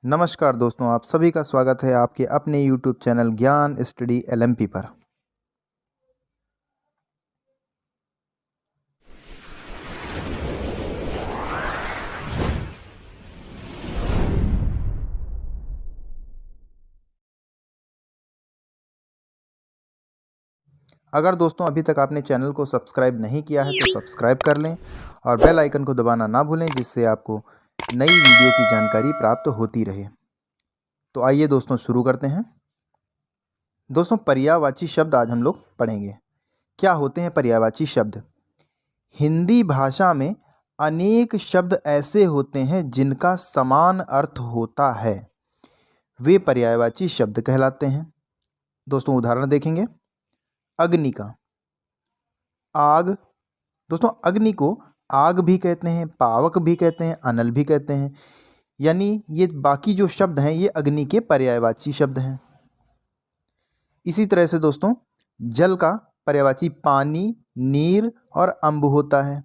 नमस्कार दोस्तों, आप सभी का स्वागत है आपके अपने YouTube चैनल ज्ञान स्टडी LMP पर। अगर दोस्तों अभी तक आपने चैनल को सब्सक्राइब नहीं किया है तो सब्सक्राइब कर लें और बेल आइकन को दबाना ना भूलें, जिससे आपको नई वीडियो की जानकारी प्राप्त होती रहे। तो आइए दोस्तों शुरू करते हैं। दोस्तों, पर्यायवाची शब्द आज हम लोग पढ़ेंगे। क्या होते हैं पर्यायवाची शब्द? हिंदी भाषा में अनेक शब्द ऐसे होते हैं जिनका समान अर्थ होता है, वे पर्यायवाची शब्द कहलाते हैं। दोस्तों उदाहरण देखेंगे। अग्नि का आग। दोस्तों अग्नि को आग भी कहते हैं, पावक भी कहते हैं, अनल भी कहते हैं। यानी ये बाकी जो शब्द हैं ये अग्नि के पर्यायवाची शब्द हैं। इसी तरह से दोस्तों जल का पर्यायवाची पानी, नीर और अम्ब होता है।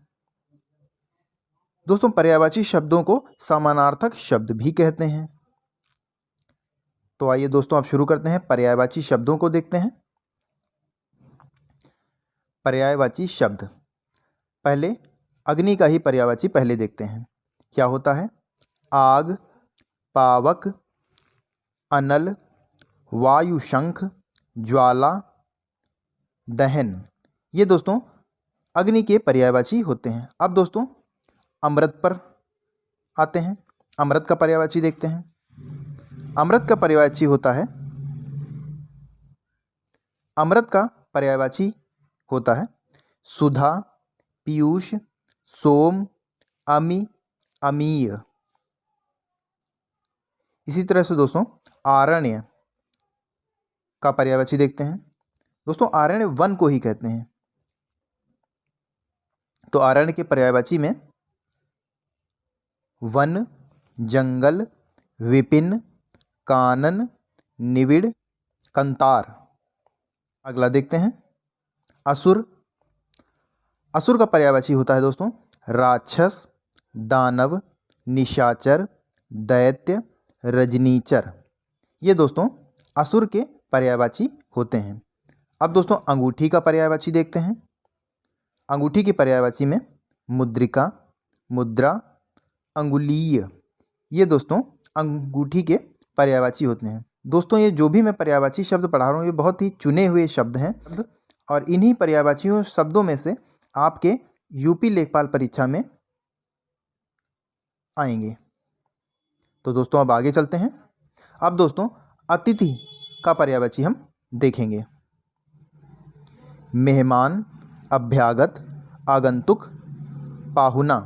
दोस्तों पर्यायवाची शब्दों को समानार्थक शब्द भी कहते हैं। तो आइए दोस्तों आप शुरू करते हैं, पर्यायवाची शब्दों को देखते हैं। पर्यायवाची शब्द, पहले अग्नि का ही पर्यायवाची पहले देखते हैं। क्या होता है? आग, पावक, अनल, वायुशंख, ज्वाला, दहन। ये दोस्तों अग्नि के पर्यायवाची होते हैं। अब दोस्तों अमृत पर आते हैं। अमृत का पर्यायवाची देखते हैं। अमृत का पर्यायवाची होता है, अमृत का पर्यायवाची होता है सुधा, पीयूष, सोम, अमी, अमीय। इसी तरह से दोस्तों आरण्य का पर्यायवाची देखते हैं। दोस्तों आरण्य वन को ही कहते हैं। तो आरण्य के पर्यायवाची में वन, जंगल, विपिन, कानन, निविड़, कंतार। अगला देखते हैं असुर। असुर का पर्यायवाची होता है दोस्तों राक्षस, दानव, निशाचर, दैत्य, रजनीचर। ये दोस्तों असुर के पर्यायवाची होते हैं। अब दोस्तों अंगूठी का पर्यायवाची देखते हैं। अंगूठी के पर्यायवाची में मुद्रिका, मुद्रा, अंगुलीय। ये दोस्तों अंगूठी के पर्यायवाची होते हैं। दोस्तों ये जो भी मैं पर्यायवाची शब्द पढ़ा रहा हूँ ये बहुत ही चुने हुए शब्द हैं और इन्हीं पर्यायवाची शब्दों में से आपके यूपी लेखपाल परीक्षा में आएंगे। तो दोस्तों अब आगे चलते हैं। अब दोस्तों अतिथि का पर्यायवाची हम देखेंगे। मेहमान, अभ्यागत, आगंतुक, पाहुना।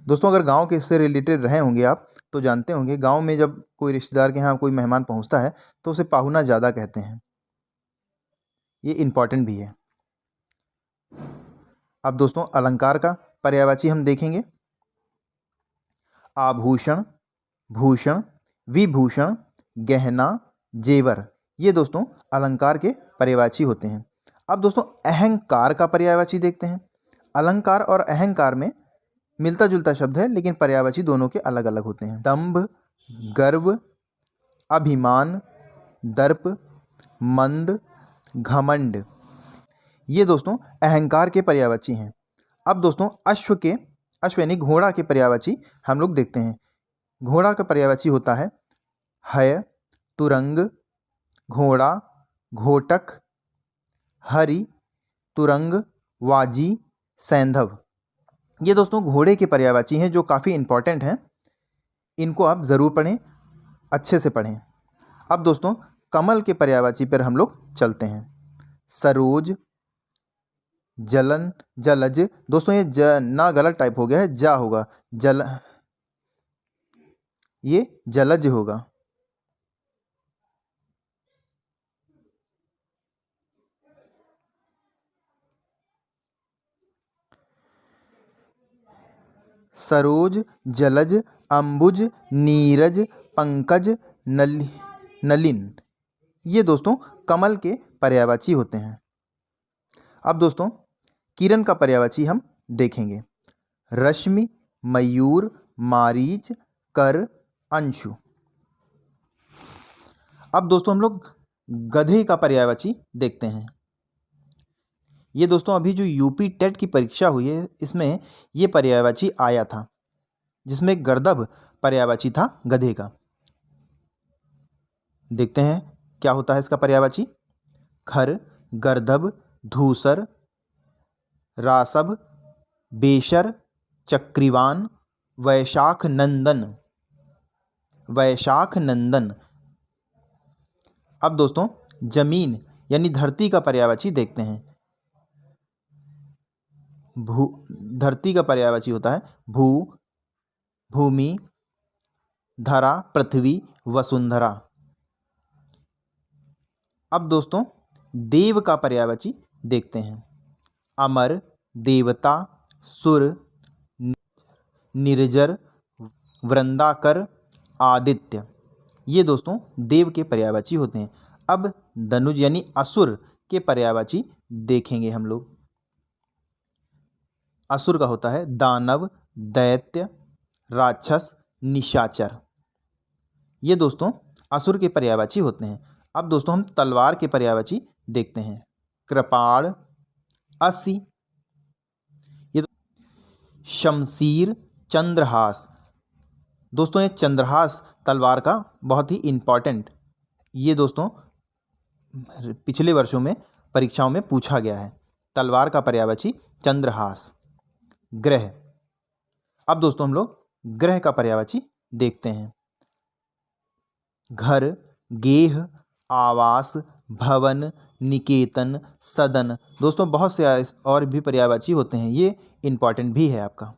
दोस्तों अगर गांव के इससे रिलेटेड रहे होंगे आप तो जानते होंगे, गांव में जब कोई रिश्तेदार के यहाँ कोई मेहमान पहुंचता है तो उसे पाहुना ज़्यादा कहते हैं। ये इम्पॉर्टेंट भी है। अब दोस्तों अलंकार का पर्यायवाची हम देखेंगे। आभूषण, भूषण, विभूषण, गहना, जेवर। ये दोस्तों अलंकार के पर्यायवाची होते हैं। अब दोस्तों अहंकार का पर्यायवाची देखते हैं। अलंकार और अहंकार में मिलता जुलता शब्द है लेकिन पर्यायवाची दोनों के अलग अलग होते हैं। दंभ, गर्व, अभिमान, दर्प, मंद, घमंड। ये दोस्तों अहंकार के पर्यायवाची हैं। अब दोस्तों अश्व यानी घोड़ा के पर्यायवाची हम लोग देखते हैं। घोड़ा का पर्यायवाची होता है हय, तुरंग, घोड़ा, घोटक, हरि, तुरंग, वाजी, सैंधव। ये दोस्तों घोड़े के पर्यायवाची हैं जो काफ़ी इंपॉर्टेंट हैं। इनको आप ज़रूर पढ़ें, अच्छे से पढ़ें। अब दोस्तों कमल के पर्यायवाची पर हम लोग चलते हैं। सरोज, जलन, जलज। दोस्तों ये ज ना गलत टाइप हो गया है, जा होगा, ये जलज होगा। सरोज, जलज, अंबुज, नीरज, पंकज, नलिन। ये दोस्तों कमल के पर्यायवाची होते हैं। अब दोस्तों किरण का पर्यायवाची हम देखेंगे। रश्मि, मयूर, मारीच, कर, अंशु। अब दोस्तों हम लोग गधे का पर्यायवाची देखते हैं। ये दोस्तों अभी जो यूपी टेट की परीक्षा हुई है इसमें ये पर्यायवाची आया था, जिसमें गर्दभ पर्यायवाची था गधे का। देखते हैं क्या होता है इसका पर्यायवाची। खर, गर्दभ, धूसर, रासभ, बेशर, चक्रिवान, वैशाख नंदन। वैशाख नंदन। अब दोस्तों जमीन यानी धरती का पर्यायवाची देखते हैं। धरती का पर्यायवाची होता है भू, भूमि, धरा, पृथ्वी, वसुंधरा। अब दोस्तों देव का पर्यायवाची देखते हैं। अमर, देवता, सुर, निर्जर, वृंदाकर, आदित्य। ये दोस्तों देव के पर्यायवाची होते हैं। अब दनुज यानी असुर के पर्यायवाची देखेंगे हम लोग। असुर का होता है दानव, दैत्य, राक्षस, निशाचर। ये दोस्तों असुर के पर्यायवाची होते हैं। अब दोस्तों हम तलवार के पर्यायवाची देखते हैं। कृपाण, असी, ये शमशीर, चंद्रहास। दोस्तों ये चंद्रहास तलवार का बहुत ही इम्पॉर्टेंट, ये दोस्तों पिछले वर्षों में परीक्षाओं में पूछा गया है। तलवार का पर्यायवाची चंद्रहास। ग्रह। अब दोस्तों हम लोग ग्रह का पर्यायवाची देखते हैं। घर, गेह, आवास, भवन, निकेतन, सदन। दोस्तों बहुत से और भी पर्यायवाची होते हैं, ये इम्पॉर्टेंट भी है आपका।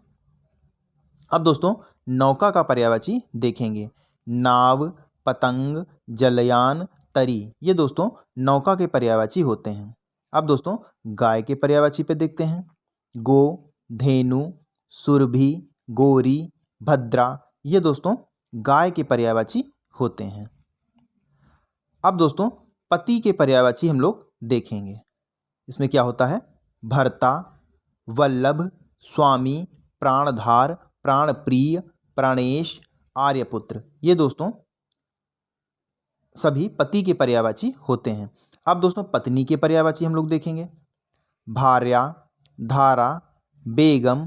अब दोस्तों नौका का पर्यायवाची देखेंगे। नाव, पतंग, जलयान, तरी। ये दोस्तों नौका के पर्यायवाची होते हैं। अब दोस्तों गाय के पर्यायवाची पे देखते हैं। गो, धेनु, सुरभि, गोरी, भद्रा। ये दोस्तों गाय के पर्यायवाची होते हैं। अब दोस्तों पति के पर्यायवाची हम लोग देखेंगे। इसमें क्या होता है। भर्ता, वल्लभ, स्वामी, प्राणधार, प्राणप्रिय, प्राणेश, आर्यपुत्र। ये दोस्तों सभी पति के पर्यायवाची होते हैं। अब दोस्तों पत्नी के पर्यायवाची हम लोग देखेंगे। भार्या, धारा, बेगम,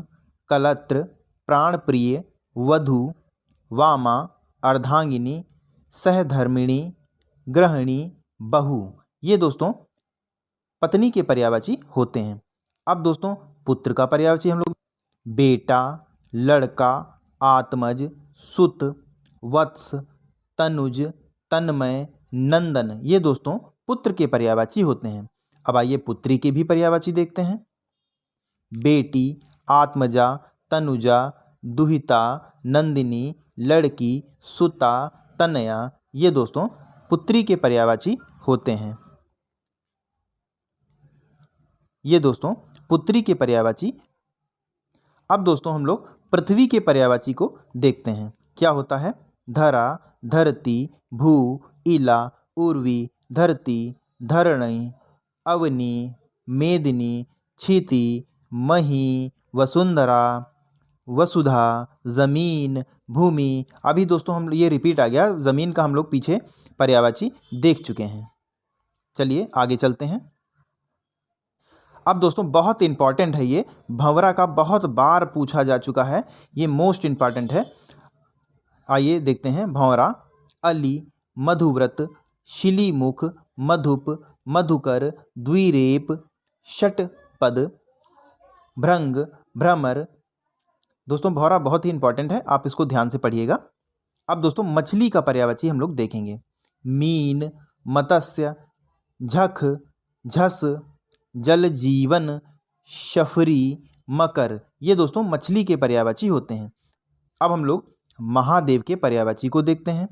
कलत्र, प्राणप्रिय, वधू, वामा, अर्धांगिनी, सहधर्मिणी, गृहिणी, बहू। ये दोस्तों पत्नी के पर्यायवाची होते हैं। अब दोस्तों पुत्र का पर्यायवाची हम लोग बेटा, लड़का, आत्मज, सुत, वत्स, तनुज, तन्मय, नंदन। ये दोस्तों पुत्र के पर्यायवाची होते हैं। अब आइए पुत्री के भी पर्यायवाची देखते हैं। बेटी, आत्मजा, तनुजा, दुहिता, नंदिनी, लड़की, सुता, तनया। ये दोस्तों पुत्री के पर्यायवाची होते हैं। ये दोस्तों पुत्री के पर्यायवाची। अब दोस्तों हम लोग पृथ्वी के पर्यायवाची को देखते हैं। क्या होता है। धरा, धरती, भू, इला, उर्वी, धरती, धरणी, अवनी, मेदिनी, क्षिति, मही, वसुंधरा, वसुधा, जमीन, भूमि। अभी दोस्तों हम ये रिपीट आ गया, जमीन का हम लोग पीछे पर्यायवाची देख चुके हैं। चलिए आगे चलते हैं। अब दोस्तों बहुत इंपॉर्टेंट है, ये भंवरा का बहुत बार पूछा जा चुका है, ये मोस्ट इंपॉर्टेंट है। आइए देखते हैं। भंवरा अली, मधुव्रत, शिलीमुख, मधुप, मधुकर, द्विरेप, षटपद, भृंग, भ्रमर। दोस्तों भंवरा बहुत ही इंपॉर्टेंट है, आप इसको ध्यान से पढ़िएगा। अब दोस्तों मछली का पर्यायवाची हम लोग देखेंगे। मीन, मत्स्य, झख, झस, जल जीवन, शफरी, मकर। ये दोस्तों मछली के पर्यायवाची होते हैं। अब हम लोग महादेव के पर्यायवाची को देखते हैं।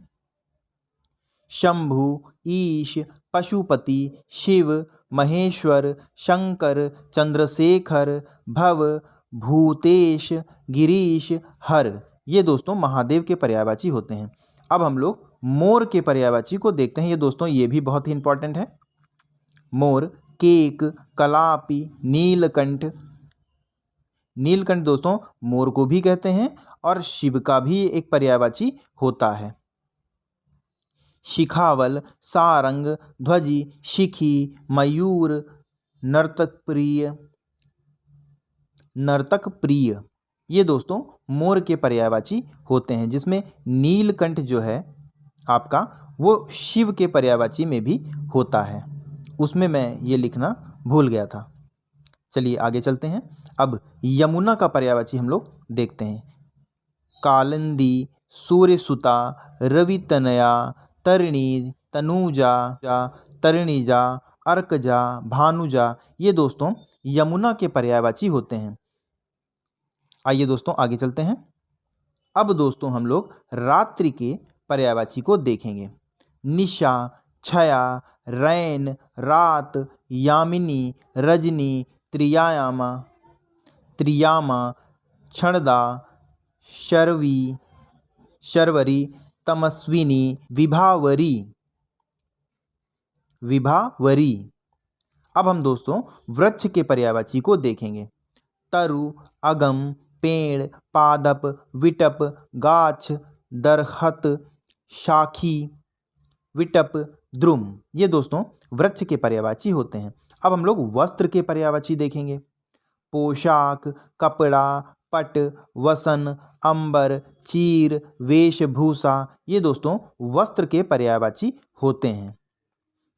शंभु, ईश, पशुपति, शिव, महेश्वर, शंकर, चंद्रशेखर, भव, भूतेश, गिरीश, हर। ये दोस्तों महादेव के पर्यायवाची होते हैं। अब हम लोग मोर के पर्यायवाची को देखते हैं। ये दोस्तों ये भी बहुत ही इंपॉर्टेंट है। मोर, केक, कलापी, नीलकंठ। नीलकंठ दोस्तों मोर को भी कहते हैं और शिव का भी एक पर्यायवाची होता है। शिखावल, सारंग, ध्वजी, शिखी, मयूर, नर्तक प्रिय ये दोस्तों मोर के पर्यायवाची होते हैं, जिसमें नीलकंठ जो है आपका वो शिव के पर्यायवाची में भी होता है। उसमें मैं ये लिखना भूल गया था। चलिए आगे चलते हैं। अब यमुना का पर्यायवाची हम लोग देखते हैं। कालिंदी, सूर्यसुता, रवितनया, तरिणी, तनुजा, तरिणीजा, अर्कजा, भानुजा ये दोस्तों यमुना के पर्यायवाची होते हैं। आइए दोस्तों आगे चलते हैं। अब दोस्तों हम लोग रात्रि के पर्यायवाची को देखेंगे। निशा, छया, रैन, रात, यामिनी, रजनी, त्रियामा, क्षणदा, शर्वरी, तमस्विनी, विभावरी। अब हम दोस्तों वृक्ष के पर्यायवाची को देखेंगे। तरु, अगम, पेड़, पादप, विटप, गाछ, दरखत, शाखी, विटप, द्रुम ये दोस्तों वृक्ष के पर्यायवाची होते हैं। अब हम लोग वस्त्र के पर्यायवाची देखेंगे। पोशाक, कपड़ा, पट, वसन, अंबर, चीर, वेशभूषा ये दोस्तों वस्त्र के पर्यायवाची होते हैं।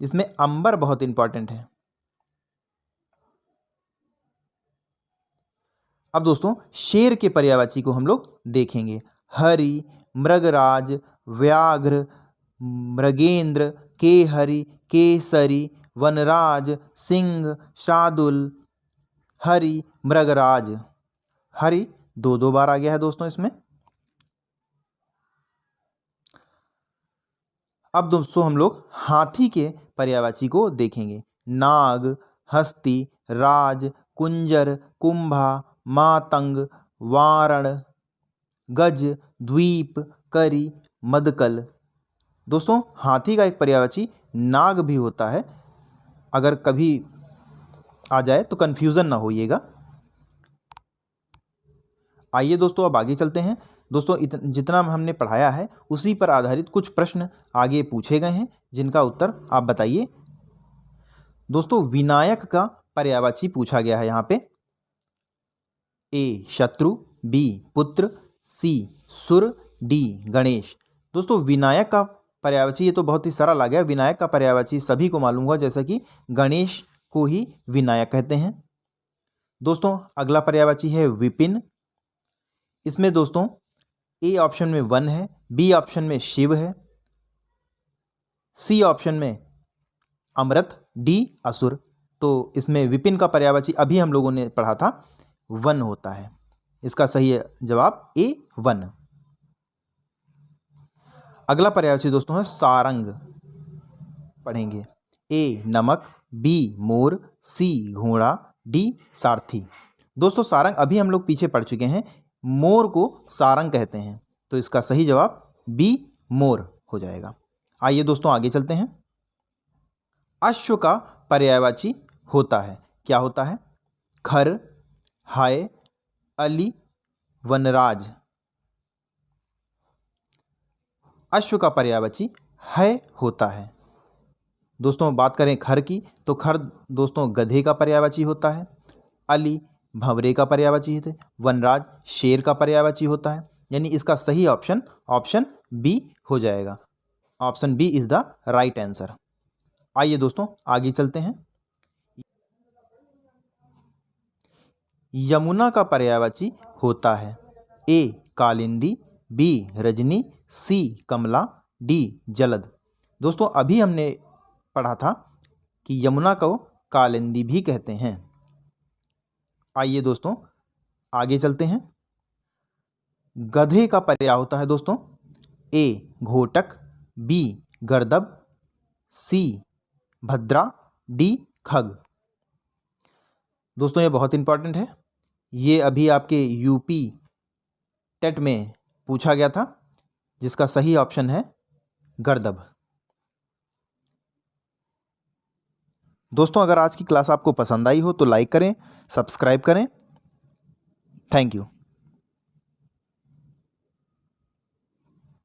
इसमें अंबर बहुत इंपॉर्टेंट है। अब दोस्तों शेर के पर्यायवाची को हम लोग देखेंगे। हरि, मृगराज, व्याघ्र, मृगेंद्र, केहरि, केसरी, वनराज, सिंह, शार्दूल, हरि, मृगराज। हरि दो बार आ गया है दोस्तों इसमें। अब दोस्तों हम लोग हाथी के पर्यायवाची को देखेंगे। नाग, हस्ती, राज, कुंजर, कुंभा, मातंग, वारण, गज, द्वीप, करी, मदकल। दोस्तों हाथी का एक पर्यायवाची नाग भी होता है, अगर कभी आ जाए तो कन्फ्यूज़न ना होइएगा। आइए दोस्तों अब आगे चलते हैं। दोस्तों जितना हमने पढ़ाया है उसी पर आधारित कुछ प्रश्न आगे पूछे गए हैं, जिनका उत्तर आप बताइए। दोस्तों विनायक का पर्यायवाची पूछा गया है यहाँ पे। ए शत्रु, बी पुत्र, सी सुर, डी गणेश। दोस्तों विनायक का पर्यायवाची ये तो बहुत ही सरल आ गया। विनायक का पर्यायवाची सभी को मालूम हुआ, जैसा कि गणेश को ही विनायक कहते हैं। दोस्तों अगला पर्यायवाची है विपिन। इसमें दोस्तों ए ऑप्शन में वन है, बी ऑप्शन में शिव है, सी ऑप्शन में अमृत, डी असुर। तो इसमें विपिन का पर्यायवाची अभी हम लोगों ने पढ़ा था वन होता है। इसका सही जवाब ए वन। अगला पर्यायवाची दोस्तों है सारंग। पढ़ेंगे। ए नमक, बी मोर, सी घोड़ा, डी सारथी। दोस्तों सारंग अभी हम लोग पीछे पढ़ चुके हैं, मोर को सारंग कहते हैं, तो इसका सही जवाब बी मोर हो जाएगा। आइए दोस्तों आगे चलते हैं। अश्व का पर्यायवाची होता है, क्या होता है? खर, हाय, अली, वनराज। अश्व का पर्यायवाची है होता है। दोस्तों बात करें खर की, तो खर दोस्तों गधे का पर्यायवाची होता है। अली भंवरे का पर्यायवाची है। वनराज शेर का पर्यायवाची होता है। यानी इसका सही ऑप्शन ऑप्शन बी हो जाएगा। Option B is the right answer. आइए दोस्तों आगे चलते हैं। यमुना का पर्यायवाची होता है ए कालिंदी, बी रजनी, सी कमला, डी जलद। दोस्तों अभी हमने पढ़ा था कि यमुना को कालिंदी भी कहते हैं। आइए दोस्तों आगे चलते हैं। गधे का पर्याय होता है दोस्तों ए घोटक, बी गर्दभ, सी भद्रा, डी खग। दोस्तों ये बहुत इंपॉर्टेंट है, ये अभी आपके यूपी टेट में पूछा गया था, जिसका सही ऑप्शन है गर्दभ। दोस्तों अगर आज की क्लास आपको पसंद आई हो तो लाइक करें, सब्सक्राइब करें। Thank you.